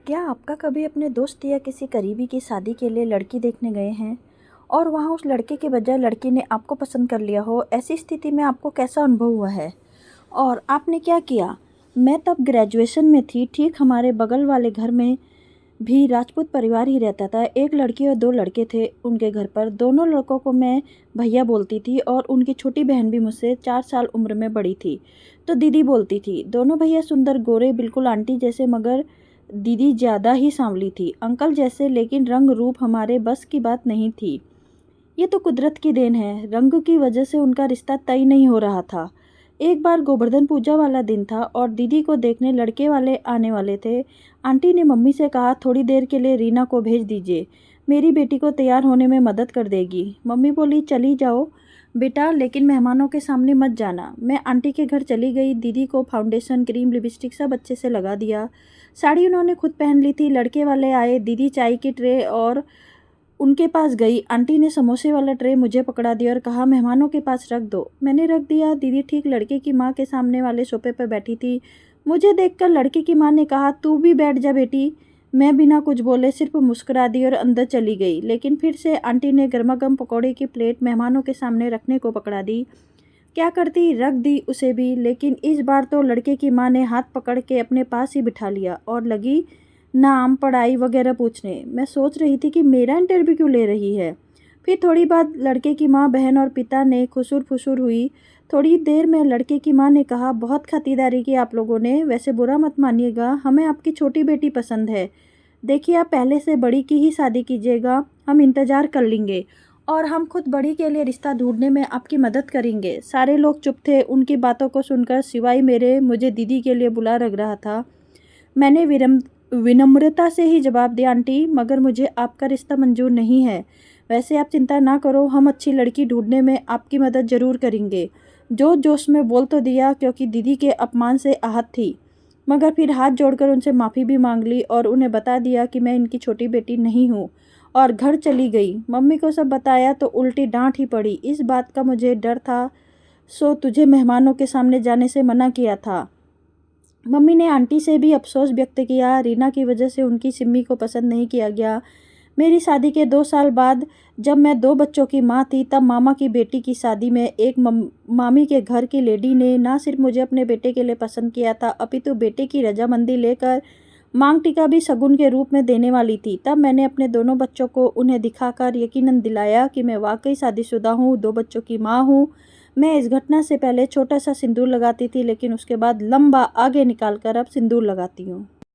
क्या आपका कभी अपने दोस्त या किसी करीबी की शादी के लिए लड़की देखने गए हैं और वहाँ उस लड़के के बजाय लड़की ने आपको पसंद कर लिया हो? ऐसी स्थिति में आपको कैसा अनुभव हुआ है और आपने क्या किया? मैं तब ग्रेजुएशन में थी। ठीक हमारे बगल वाले घर में भी राजपूत परिवार ही रहता था। एक लड़की और दो लड़के थे उनके घर पर। दोनों लड़कों को मैं भैया बोलती थी और उनकी छोटी बहन भी मुझसे 4 साल उम्र में बड़ी थी, तो दीदी बोलती थी। दोनों भैया सुंदर, गोरे, बिल्कुल आंटी जैसे, मगर दीदी ज़्यादा ही सांवली थी, अंकल जैसे, लेकिन रंग रूप हमारे बस की बात नहीं थी। ये तो कुदरत की देन है। रंग की वजह से उनका रिश्ता तय नहीं हो रहा था। एक बार गोवर्धन पूजा वाला दिन था और दीदी को देखने लड़के वाले आने वाले थे। आंटी ने मम्मी से कहा, थोड़ी देर के लिए रीना को भेज दीजिए, मेरी बेटी को तैयार होने में मदद कर देगी। मम्मी बोली, चली जाओ बेटा, लेकिन मेहमानों के सामने मत जाना। मैं आंटी के घर चली गई। दीदी को फाउंडेशन, क्रीम, लिपस्टिक सब अच्छे से लगा दिया। साड़ी उन्होंने खुद पहन ली थी। लड़के वाले आए। दीदी चाय की ट्रे और उनके पास गई। आंटी ने समोसे वाला ट्रे मुझे पकड़ा दिया और कहा, मेहमानों के पास रख दो। मैंने रख दिया। दीदी ठीक लड़के की माँ के सामने वाले सोफे पर बैठी थी। मुझे देखकर लड़के की माँ ने कहा, तू भी बैठ जा बेटी। मैं बिना कुछ बोले सिर्फ मुस्कुरा दी और अंदर चली गई। लेकिन फिर से आंटी ने गर्मा-गर्म पकौड़े की प्लेट मेहमानों के सामने रखने को पकड़ा दी। क्या करती, रख दी उसे भी, लेकिन इस बार तो लड़के की माँ ने हाथ पकड़ के अपने पास ही बिठा लिया और लगी नाम, पढ़ाई वगैरह पूछने। मैं सोच रही थी कि मेरा इंटरव्यू क्यों ले रही है। फिर थोड़ी बात लड़के की माँ, बहन और पिता ने खुसुर फुसुर हुई। थोड़ी देर में लड़के की माँ ने कहा, बहुत खातिरदारी की आप लोगों ने, वैसे बुरा मत मानिएगा, हमें आपकी छोटी बेटी पसंद है। देखिए, आप पहले से बड़ी की ही शादी कीजिएगा, हम इंतज़ार कर लेंगे और हम खुद बड़ी के लिए रिश्ता ढूंढने में आपकी मदद करेंगे। सारे लोग चुप थे। उनकी बातों को सुनकर सिवाय मेरे मुझे दीदी के लिए बुला लग रहा था। मैंने विनम्रता से ही जवाब दिया, आंटी, मगर मुझे आपका रिश्ता मंजूर नहीं है। वैसे आप चिंता ना करो, हम अच्छी लड़की ढूंढने में आपकी मदद ज़रूर करेंगे। जोश में बोल तो दिया क्योंकि दीदी के अपमान से आहत थी, मगर फिर हाथ जोड़कर उनसे माफ़ी भी मांग ली और उन्हें बता दिया कि मैं इनकी छोटी बेटी नहीं हूँ, और घर चली गई। मम्मी को सब बताया तो उल्टी डांट ही पड़ी। इस बात का मुझे डर था, सो तुझे मेहमानों के सामने जाने से मना किया था। मम्मी ने आंटी से भी अफसोस व्यक्त किया। रीना की वजह से उनकी सिम्मी को पसंद नहीं किया गया। मेरी शादी के 2 साल बाद जब मैं 2 बच्चों की माँ थी, तब मामा की बेटी की शादी में एक मामी के घर की लेडी ने ना सिर्फ मुझे अपने बेटे के लिए पसंद किया था, अपितु बेटे की रजामंदी लेकर मांग टीका भी शगुन के रूप में देने वाली थी। तब मैंने अपने दोनों बच्चों को उन्हें दिखाकर यकीनन दिलाया कि मैं वाकई शादीशुदा हूँ, 2 बच्चों की माँ हूँ। मैं इस घटना से पहले छोटा सा सिंदूर लगाती थी, लेकिन उसके बाद लंबा आगे निकाल कर अब सिंदूर लगाती हूँ।